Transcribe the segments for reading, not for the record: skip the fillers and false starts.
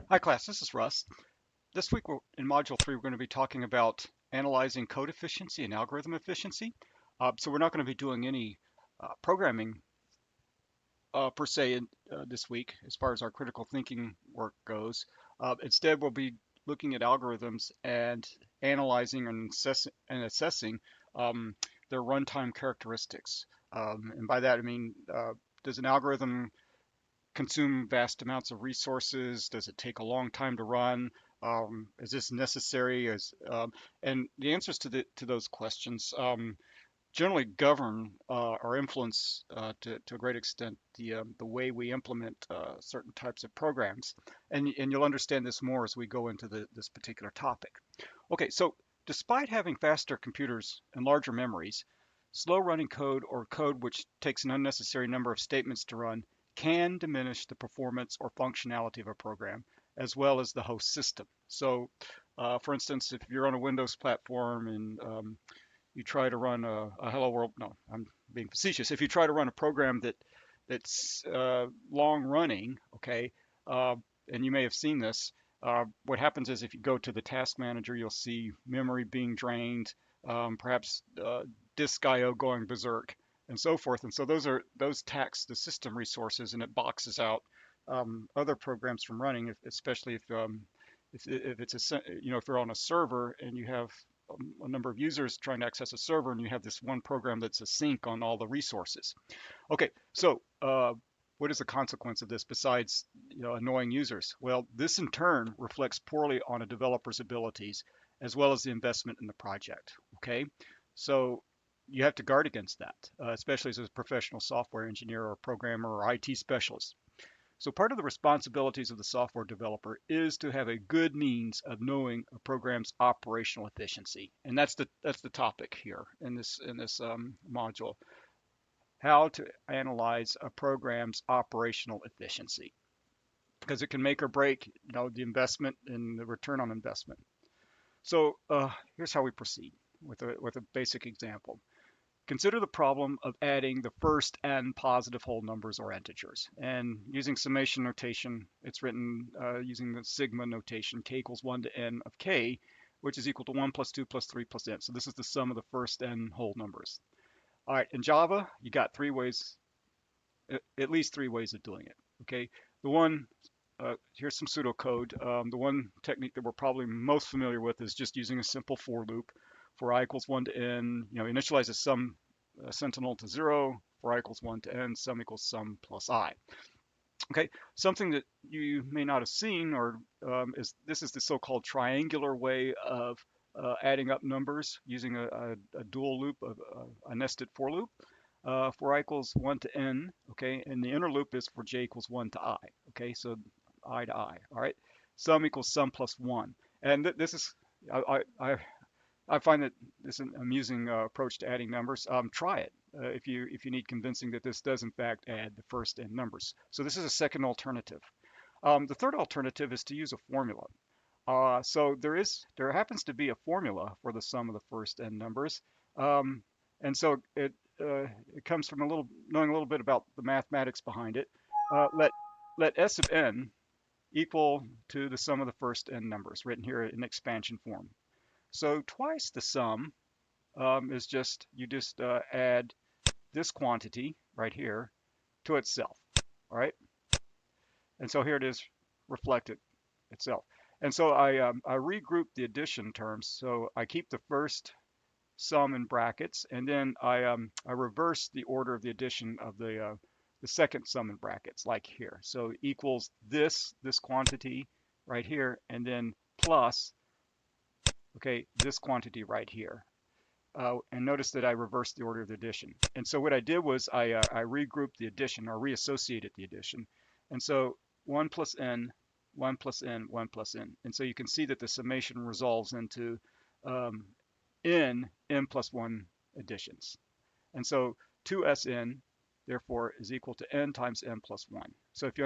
Hi class, this is Russ. This week in Module 3 we're going to be talking about analyzing code efficiency and algorithm efficiency. So we're not going to be doing any programming per se this week as far as our critical thinking work goes. Instead we'll be looking at algorithms and analyzing and assessing um, their runtime characteristics. And by that I mean, does an algorithm consume vast amounts of resources? Does it take a long time to run? Is this necessary? And the answers to those questions generally govern or influence to a great extent the way we implement certain types of programs. And you'll understand this more as we go into this particular topic. Okay, so despite having faster computers and larger memories, slow running code or code which takes an unnecessary number of statements to run can diminish the performance or functionality of a program, as well as the host system. So, for instance, if you're on a Windows platform and you try to run a Hello World, no, I'm being facetious. If you try to run a program that's long running, okay, uh, and you may have seen this, what happens is if you go to the task manager, you'll see memory being drained, perhaps disk I/O going berserk, and so forth. And so those tax the system resources, and it boxes out other programs from running, especially if it's if you're on a server and you have a number of users trying to access a server, and you have this one program that's a sink on all the resources. Okay, so what is the consequence of this besides annoying users? Well, this in turn reflects poorly on a developer's abilities as well as the investment in the project. Okay, so you have to guard against that, especially as a professional software engineer or programmer or IT specialist. So part of the responsibilities of the software developer is to have a good means of knowing a program's operational efficiency, and that's the topic here in this module: how to analyze a program's operational efficiency, because it can make or break the investment and the return on investment. So here's how we proceed with a basic example. Consider the problem of adding the first n positive whole numbers or integers. And using summation notation, it's written using the sigma notation, k equals 1 to n of k, which is equal to 1 plus 2 plus 3 plus n. So this is the sum of the first n whole numbers. All right, in Java, you got three ways, at least three ways of doing it. Okay, the one, here's some pseudocode. The one technique that we're probably most familiar with is just using a simple for loop. For I equals 1 to n, initialize a sum sentinel to 0. For I equals 1 to n, sum equals sum plus I. Okay, something that you may not have seen or is this is the so-called triangular way of adding up numbers using a dual loop, a nested for loop. For I equals 1 to n, okay, and the inner loop is for j equals 1 to I, okay, so I to I, all right. Sum equals sum plus 1. And this is, I find that this is an amusing approach to adding numbers. Try it if you need convincing that this does in fact add the first n numbers. So this is a second alternative. The third alternative is to use a formula. So there happens to be a formula for the sum of the first n numbers, and so it comes from knowing a little bit about the mathematics behind it. Let s of n equal to the sum of the first n numbers, written here in expansion form. So twice the sum is you just add this quantity right here to itself, all right? And so here it is reflected itself. And so I regroup the addition terms. So I keep the first sum in brackets, and then I reverse the order of the addition of the second sum in brackets, like here. So equals this quantity right here, and then plus, okay, this quantity right here. And notice that I reversed the order of the addition. And so what I did was I regrouped the addition, or reassociated the addition. And so 1 plus n, 1 plus n, 1 plus n. And so you can see that the summation resolves into um, n plus 1 additions. And so 2Sn, therefore, is equal to n times n plus 1. So if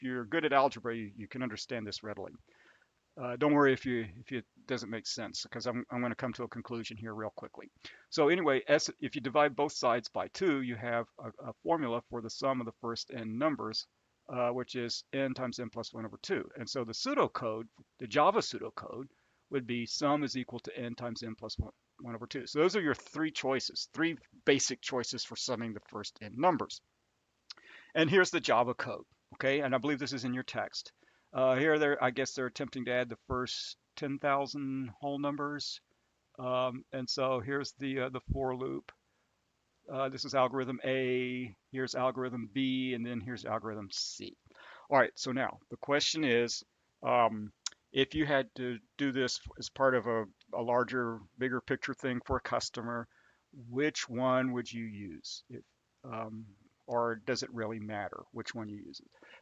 you're good at algebra, you can understand this readily. Don't worry if it doesn't make sense, because I'm going to come to a conclusion here real quickly. So anyway, if you divide both sides by 2, you have a formula for the sum of the first n numbers which is n times n plus 1 over 2. And so the pseudocode, the Java pseudocode, would be sum is equal to n times n plus 1 over 2. So those are your three choices, three basic choices for summing the first n numbers. And here's the Java code, okay? And I believe this is in your text. I guess they're attempting to add the first 10,000 whole numbers. And so here's the for loop. This is algorithm A, here's algorithm B, and then here's algorithm C. All right, so now the question is, um, if you had to do this as part of a larger, bigger picture thing for a customer, which one would you use? Um, or does it really matter which one you use?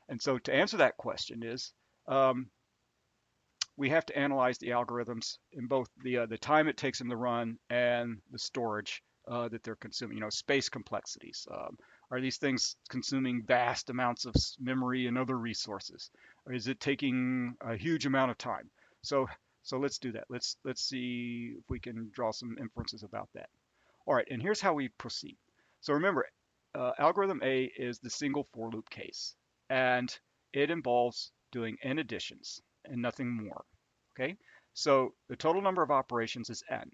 And so to answer that question is, um, we have to analyze the algorithms in both the time it takes them to run and the storage that they're consuming. You know, space complexities. Are these things consuming vast amounts of memory and other resources? Or is it taking a huge amount of time? So so let's do that. Let's see if we can draw some inferences about that. All right, and here's how we proceed. So remember, algorithm A is the single for loop case, and it involves doing n additions and nothing more. Okay, so the total number of operations is n.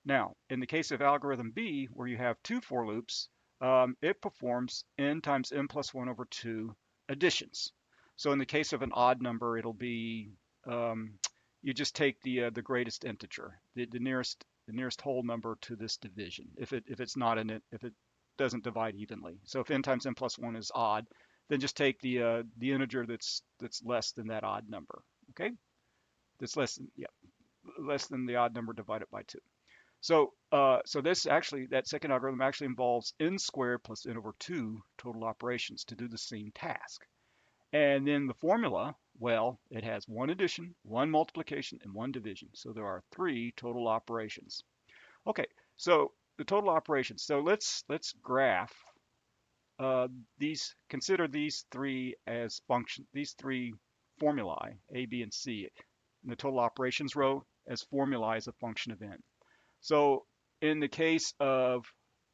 Now, in the case of algorithm B, where you have two for loops, it performs n times n plus 1 over 2 additions. So in the case of an odd number, it'll be you just take the greatest integer, the nearest whole number to this division. If it's not if it doesn't divide evenly. So if n times n plus 1 is odd, then just take the integer that's less than that odd number. Okay, that's less than the odd number divided by 2. So that second algorithm actually involves n squared plus n over 2 total operations to do the same task. And then the formula, well, it has one addition, one multiplication, and one division. So there are three total operations. Okay, so the total operations. So let's graph consider these three as these three formulae, A, B, and C, in the total operations row as formulae as a function of n. So in the case of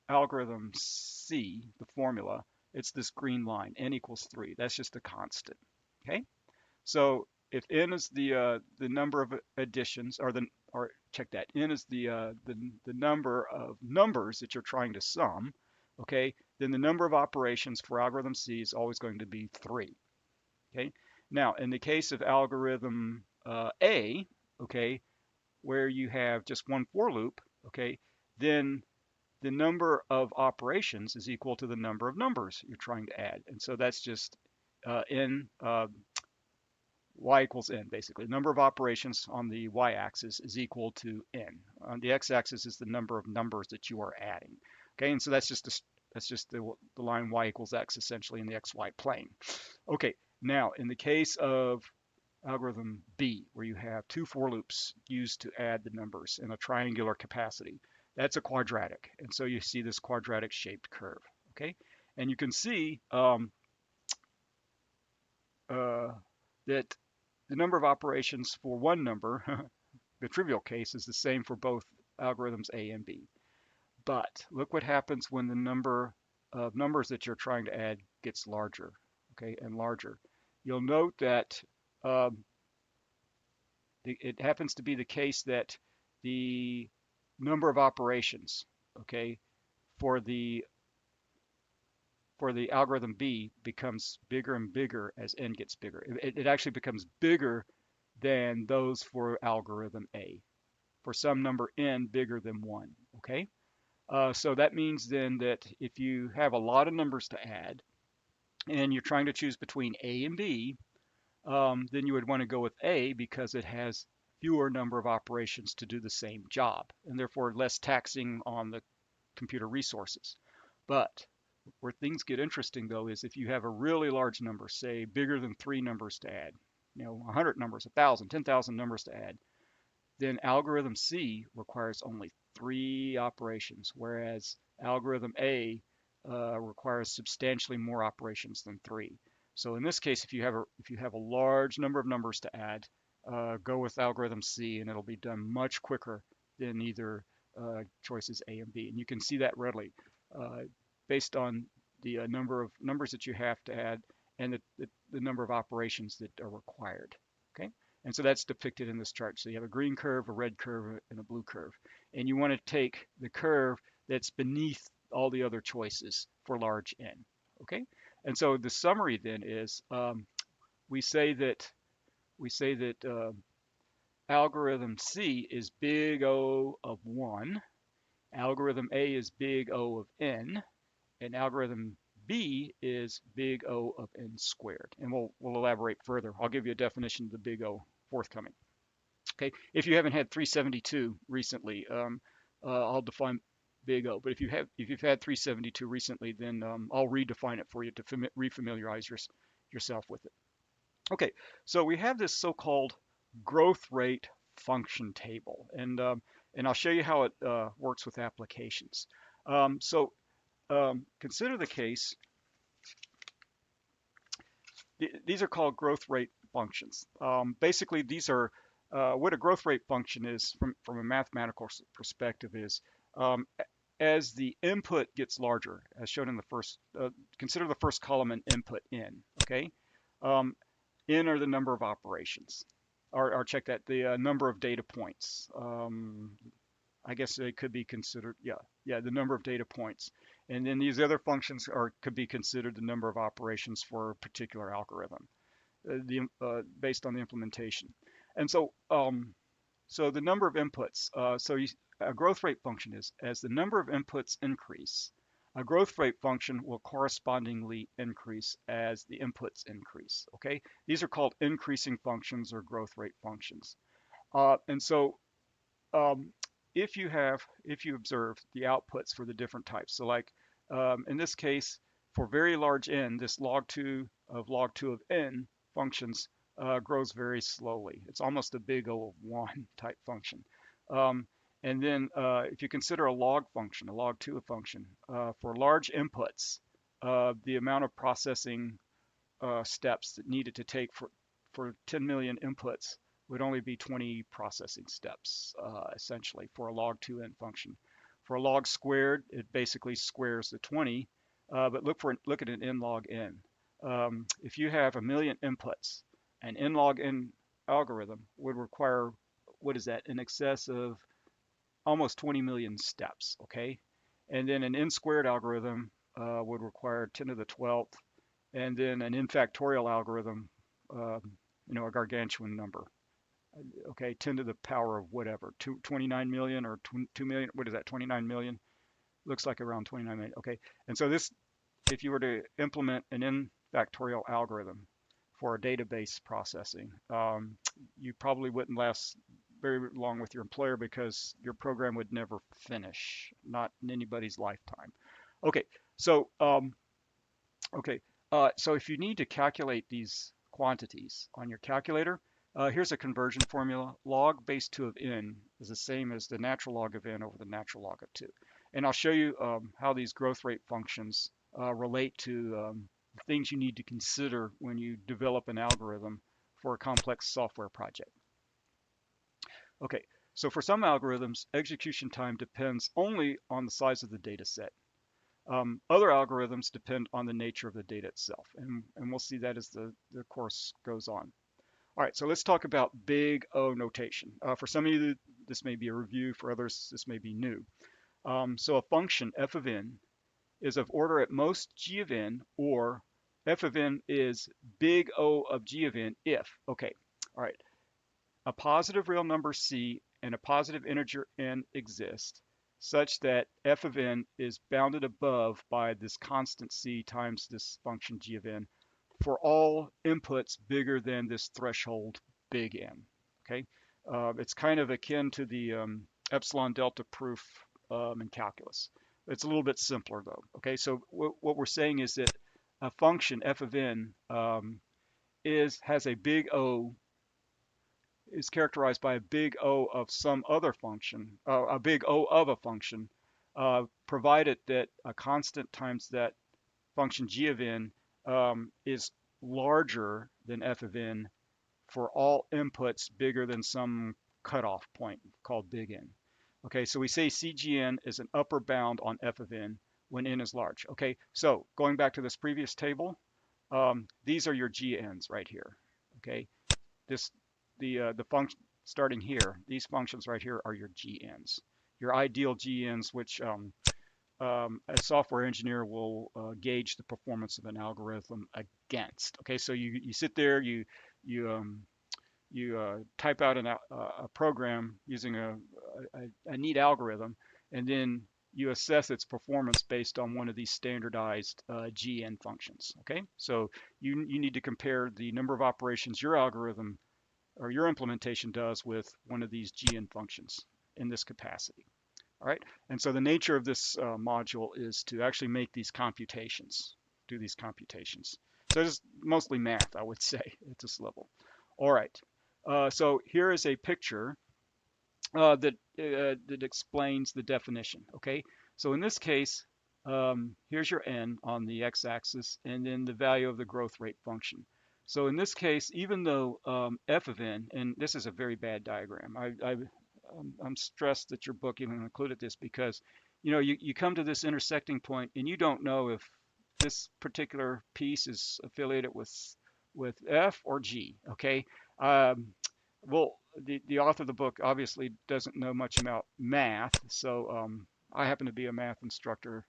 algorithm C, the formula, it's this green line, n equals 3. That's just a constant. Okay? So if n is the number of additions, or check that, n is the number of numbers that you're trying to sum, okay, then the number of operations for algorithm C is always going to be 3. Okay? Now, in the case of algorithm A, okay, where you have just one for loop, okay, then the number of operations is equal to the number of numbers you're trying to add. And so that's just n, y equals n, basically. The number of operations on the y-axis is equal to n. On the x-axis is the number of numbers that you are adding. Okay, and so that's just the line y equals x essentially in the xy plane. Okay, now in the case of algorithm B, where you have two for loops used to add the numbers in a triangular capacity. That's a quadratic, and so you see this quadratic shaped curve, okay? And you can see that the number of operations for one number, the trivial case, is the same for both algorithms A and B. But look what happens when the number of numbers that you're trying to add gets larger, okay, and larger. You'll note that it happens to be the case that the number of operations, okay, for the algorithm B becomes bigger and bigger as n gets bigger. It actually becomes bigger than those for algorithm A, for some number n bigger than 1, okay? So that means then that if you have a lot of numbers to add and you're trying to choose between A and B, then you would want to go with A because it has fewer number of operations to do the same job and therefore less taxing on the computer resources. But where things get interesting though is if you have a really large number, say bigger than 3 numbers to add, 100 numbers, 1,000, 10,000 numbers to add, then algorithm C requires only 3 operations, whereas algorithm A requires substantially more operations than 3. So in this case, if you have a large number of numbers to add, go with algorithm C, and it'll be done much quicker than either choices A and B. And you can see that readily based on the number of numbers that you have to add and the number of operations that are required. Okay, and so that's depicted in this chart. So you have a green curve, a red curve, and a blue curve, and you want to take the curve that's beneath all the other choices for large n. Okay, and so the summary then is we say that we say that algorithm C is big O of 1, algorithm A is big O of n, and algorithm B is big O of n squared. And we'll elaborate further. I'll give you a definition of the big O forthcoming. Okay, if you haven't had 372 recently, I'll define big O. But if you've had 372 recently, then I'll redefine it for you to refamiliarize yourself with it. Okay, so we have this so-called growth rate function table, and I'll show you how it works with applications. So consider the case. These are called growth rate functions. Basically, these are what a growth rate function is from a mathematical perspective is as the input gets larger, as shown in the first, consider the first column an input n, okay? N are the number of operations, or check that, the number of data points. I guess they could be considered, yeah, the number of data points. And then these other functions could be considered the number of operations for a particular algorithm, based on the implementation. And so the number of inputs. A growth rate function is as the number of inputs increase, a growth rate function will correspondingly increase as the inputs increase. Okay, these are called increasing functions or growth rate functions. And so um, if you observe the outputs for the different types, so like in this case, for very large n, this log2 of n functions grows very slowly. It's almost a big O of 1 type function. Um, and then if you consider a log function, a log2 function, for large inputs, the amount of processing steps that needed to take for 10 million inputs would only be 20 processing steps, essentially, for a log2n function. For a log squared, it basically squares the 20, but look at an n log n. If you have a million inputs, an n log n algorithm would require, what is that, in excess of almost 20 million steps, okay? And then an n squared algorithm would require 10 to the 12th, and then an n factorial algorithm, a gargantuan number, okay, 10 to the power of whatever, 29 million or 2 million, what is that, 29 million? Looks like around 29 million, okay. And so this, if you were to implement an n factorial algorithm for a database processing, you probably wouldn't last very long with your employer because your program would never finish, not in anybody's lifetime. Okay, so so if you need to calculate these quantities on your calculator, here's a conversion formula. Log base 2 of n is the same as the natural log of n over the natural log of 2. And I'll show you how these growth rate functions relate to things you need to consider when you develop an algorithm for a complex software project. Okay, so for some algorithms, execution time depends only on the size of the data set. Other algorithms depend on the nature of the data itself, and we'll see that as the course goes on. All right, so let's talk about big O notation. For some of you, this may be a review. For others, this may be new. So a function, f of n, is of order at most g of n, or f of n is big O of g of n if, okay, all right, a positive real number c and a positive integer n exist, such that f of n is bounded above by this constant c times this function g of n for all inputs bigger than this threshold big N. Okay, it's kind of akin to the epsilon delta proof in calculus. It's a little bit simpler though. Okay, so what we're saying is that a function f of n has a big O, is characterized by a big O of some other function, a big O of a function, provided that a constant times that function g of n is larger than f of n for all inputs bigger than some cutoff point called big N. Okay, so we say CGN is an upper bound on f of n when n is large. Okay, so going back to this previous table, These are your GNs right here. Okay, this the function starting here. These functions right here are your GNs, your ideal GNs, which a software engineer will gauge the performance of an algorithm against. Okay, so you sit there, you type out a program using a neat algorithm, and then you assess its performance based on one of these standardized GN functions. Okay, so you need to compare the number of operations your algorithm or your implementation does with one of these GN functions in this capacity. All right, and so the nature of this module is to actually make these computations, do these computations. So it's mostly math, I would say, at this level. All right, so here is a picture that explains the definition. Okay, so in this case, here's your n on the x-axis, and then the value of the growth rate function. So in this case, even though f of n, and this is a very bad diagram, I'm stressed that your book even included this because, you come to this intersecting point and you don't know if this particular piece is affiliated with F or G. Okay, well, the author of the book obviously doesn't know much about math, so I happen to be a math instructor.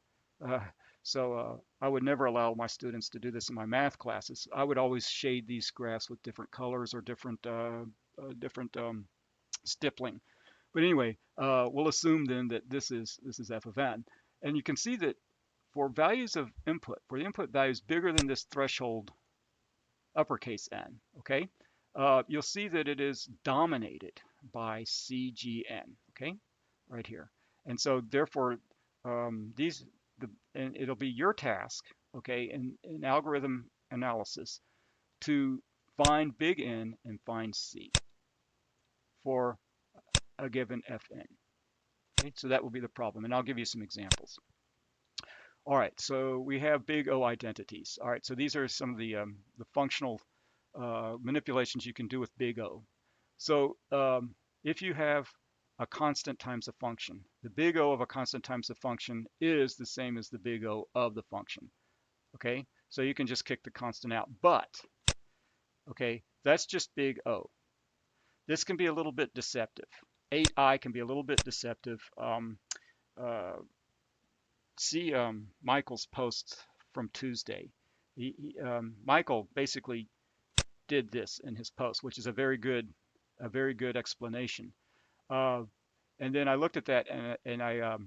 Uh, so I would never allow my students to do this in my math classes. I would always shade these graphs with different colors or different stippling. But anyway, we'll assume then that this is f of n, and you can see that for values of input, for the input values bigger than this threshold uppercase n, okay, you'll see that it is dominated by CGN, okay, right here. And so therefore, and it'll be your task, okay, in algorithm analysis to find big N and find C for a given Fn. Okay, so that will be the problem, and I'll give you some examples. All right, so we have big O identities. All right, so these are some of the functional manipulations you can do with big O. So if you have a constant times a function, the big O of a constant times a function is the same as the big O of the function. Okay, so you can just kick the constant out. But, okay, that's just big O. This can be a little bit deceptive. 8i can be a little bit deceptive. Uh, See Michael's post from Tuesday. Michael basically did this in his post, which is a very good explanation. Uh, and then I looked at that and I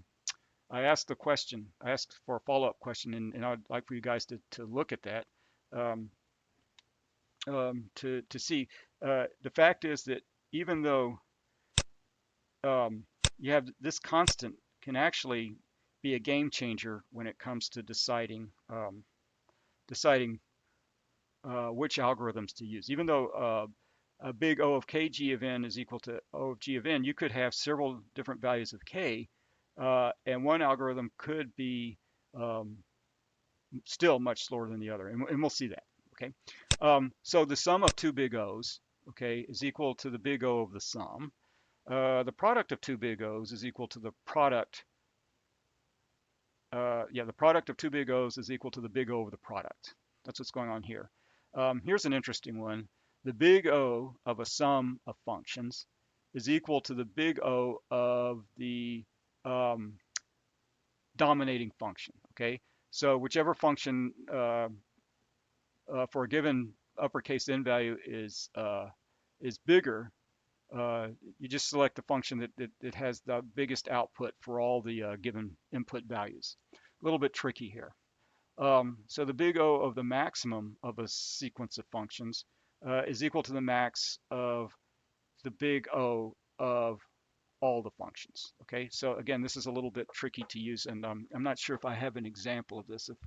asked the question. I asked for a follow-up question, and I'd like for you guys to look at that um, to see. The fact is that even though you have this constant can actually be a game changer when it comes to deciding which algorithms to use. Even though a big O of kg of n is equal to O of g of n, you could have several different values of k, and one algorithm could be um, still much slower than the other, and we'll see that. Okay, so the sum of two big O's, okay, is equal to the big O of the sum. The product of two big O's is equal to the product. The product of two big O's is equal to the big O of the product. That's what's going on here. Here's an interesting one. The big O of a sum of functions is equal to the big O of the um, dominating function. Okay, so whichever function for a given uppercase n value is bigger, you just select the function that has the biggest output for all the given input values. A little bit tricky here. So the big O of the maximum of a sequence of functions is equal to the max of the big O of all the functions. Okay, so again, this is a little bit tricky to use, and I'm not sure if I have an example of this. If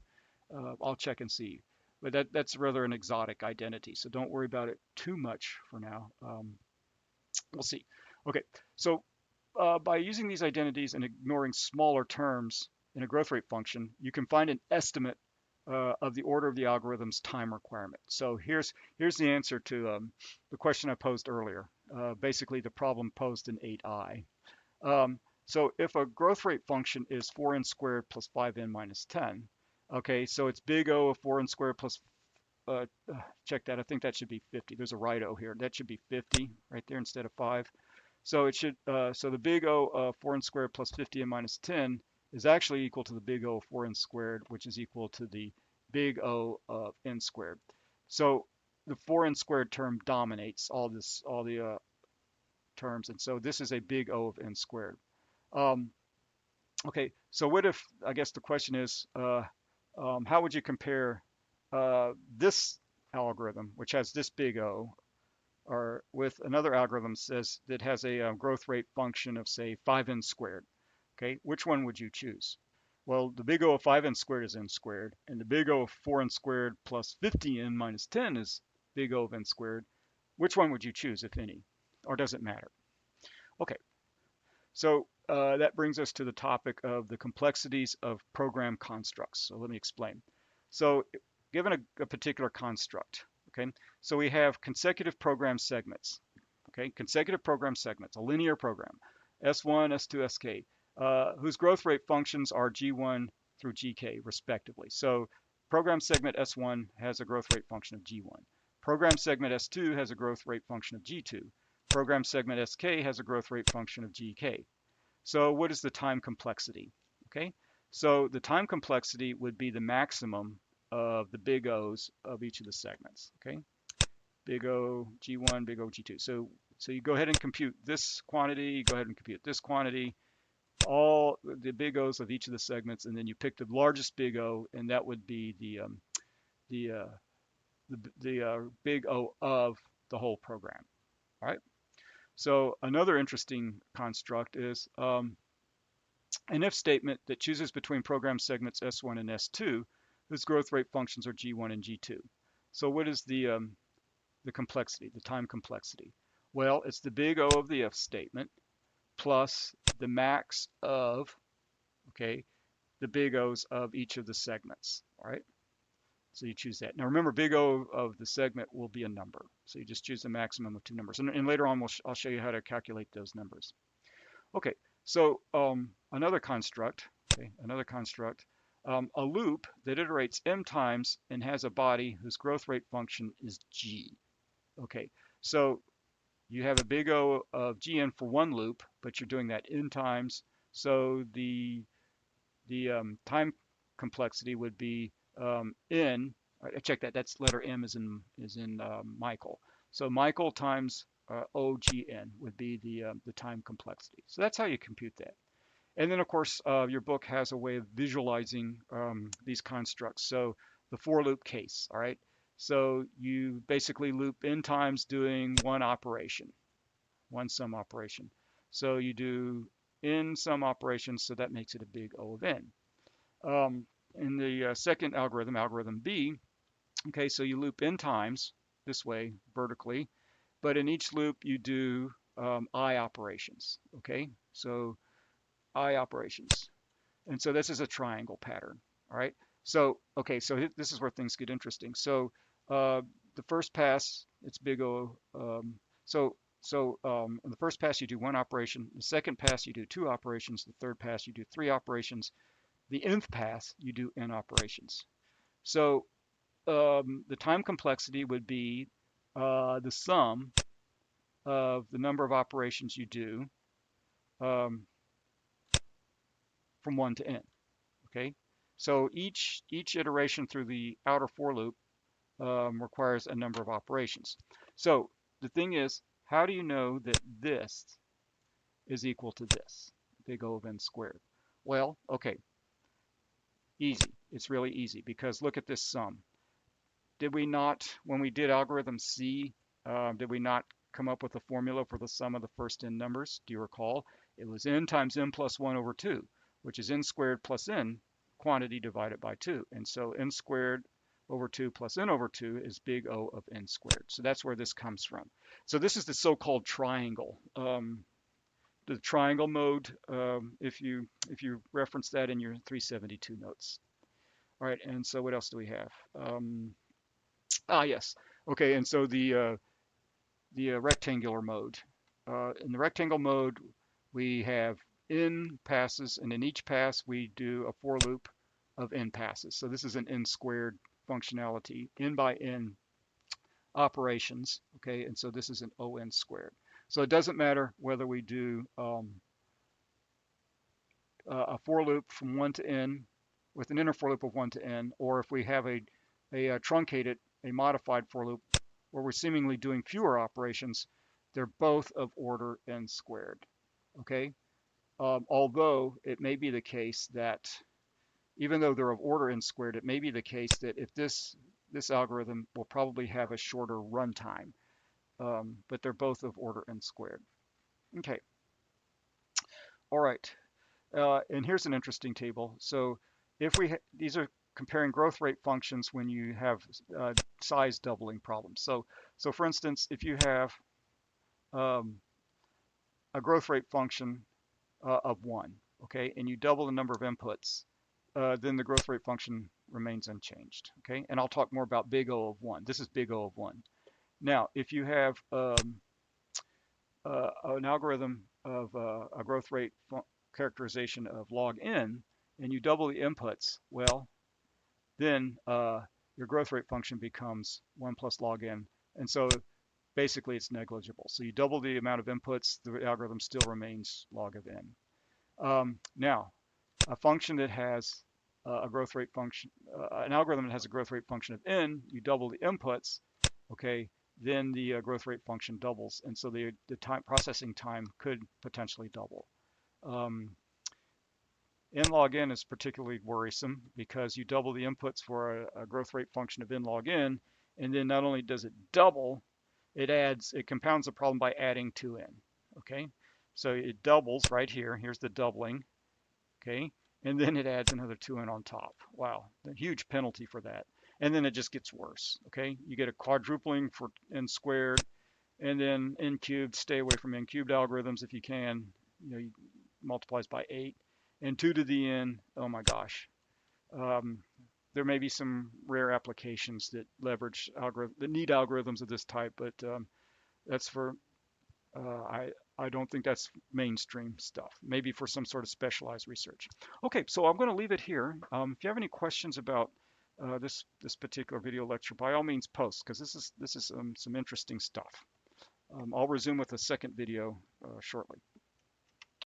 I'll check and see, but that's rather an exotic identity, so don't worry about it too much for now. We'll see. Okay, so by using these identities and ignoring smaller terms in a growth rate function, you can find an estimate of the order of the algorithm's time requirement. So here's the answer to the question I posed earlier, basically the problem posed in 8i. So if a growth rate function is 4n squared plus 5n minus 10, okay, so it's big O of 4n squared plus check that. I think that should be 50. There's a right O here. That should be 50 right there instead of 5. So it should, so the big O of 4n squared plus 50n minus 10 is actually equal to the big O of 4n squared, which is equal to the big O of n squared. So the 4n squared term dominates all the terms, and so this is a big O of n squared. Um, okay, so what if, I guess the question is, how would you compare this algorithm, which has this big O, or with another algorithm says that has a growth rate function of say 5n squared? Okay, which one would you choose? Well, the big O of 5n squared is n squared, and the big O of 4n squared plus 50n minus 10 is big O of n squared. Which one would you choose, if any? Or does it matter? Okay, so that brings us to the topic of the complexities of program constructs. So let me explain. So given a particular construct, okay, so we have consecutive program segments, okay, consecutive program segments, a linear program, S1, S2, Sk, whose growth rate functions are G1 through Gk respectively. So program segment S1 has a growth rate function of G1. Program segment S2 has a growth rate function of G2. Program segment Sk has a growth rate function of Gk. So what is the time complexity? Okay, so the time complexity would be the maximum of the big O's of each of the segments. Okay, big O G1, big O G2. So you go ahead and compute this quantity, you go ahead and compute this quantity, all the big O's of each of the segments, and then you pick the largest big O, and that would be the uh, big O of the whole program. All right. So another interesting construct is an if statement that chooses between program segments S1 and S2, whose growth rate functions are G1 and G2. So what is the complexity, the time complexity? Well, it's the big O of the if statement plus the max of, okay, the big O's of each of the segments. All right. So you choose that. Now remember, big O of the segment will be a number. So you just choose the maximum of two numbers. And later on, I'll show you how to calculate those numbers. Okay, so another construct, a loop that iterates m times and has a body whose growth rate function is g. Okay, so you have a big O of gn for one loop, but you're doing that n times. So the time complexity would be n. Check that. That's letter M is in Michael. So Michael times OGN would be the time complexity. So that's how you compute that. And then of course your book has a way of visualizing these constructs. So the for loop case. All right. So you basically loop n times doing one operation, one sum operation. So you do n sum operations. So that makes it a big O of n. In the second algorithm, algorithm B, okay, so you loop n times this way vertically, but in each loop you do I operations, okay? So I operations. And so this is a triangle pattern, all right? So, okay, so this is where things get interesting. So the first pass, it's big O. In the first pass you do one operation. The second pass you do two operations. The third pass you do three operations. The nth pass, you do n operations. So the time complexity would be the sum of the number of operations you do um, from 1 to n. Okay, so each iteration through the outer for loop requires a number of operations. So the thing is, how do you know that this is equal to this, big O of n squared? Well, okay, easy. It's really easy because look at this sum. Did we not, when we did algorithm C, did we not come up with a formula for the sum of the first n numbers? Do you recall? It was n times n plus 1 over 2, which is n squared plus n, quantity divided by 2. And so n squared over 2 plus n over 2 is big O of n squared. So that's where this comes from. So this is the so-called triangle. The triangle mode, if you reference that in your 372 notes. All right, and so what else do we have? Yes. Okay, and so the rectangular mode. In the rectangle mode, we have n passes, and in each pass we do a for loop of n passes. So this is an n squared functionality, n by n operations, okay? And so this is an O(n) squared. So it doesn't matter whether we do a for loop from 1 to n with an inner for loop of 1 to n, or if we have a truncated, a modified for loop where we're seemingly doing fewer operations, they're both of order n squared, okay? Although it may be the case that even though they're of order n squared, it may be the case that if this algorithm will probably have a shorter runtime, but they're both of order n squared. Okay, all right. And here's an interesting table. So if these are comparing growth rate functions when you have size doubling problems. So for instance, if you have um, a growth rate function of 1, okay, and you double the number of inputs, then the growth rate function remains unchanged, okay? And I'll talk more about big O of 1. This is big O of 1. Now, if you have an algorithm of a growth rate characterization of log n, and you double the inputs, well, then your growth rate function becomes 1 plus log n. And so basically it's negligible. So you double the amount of inputs, the algorithm still remains log of n. Now, a function that has a growth rate function, an algorithm that has a growth rate function of n, you double the inputs, okay, then the growth rate function doubles. And so the processing time could potentially double. N log n is particularly worrisome because you double the inputs for a growth rate function of n log n, and then not only does it double, it compounds the problem by adding 2n, okay? So it doubles right here, here's the doubling, okay? And then it adds another 2n on top. Wow, a huge penalty for that. And then it just gets worse, okay? You get a quadrupling for n squared, and then n cubed. Stay away from n cubed algorithms if you can. You multiplies by 8. And 2 to the n, oh my gosh. There may be some rare applications that leverage that need algorithms of this type, but that's for I don't think that's mainstream stuff. Maybe for some sort of specialized research. Okay, so I'm going to leave it here. If you have any questions about this particular video lecture, by all means post, because this is some interesting stuff. I'll resume with a second video shortly.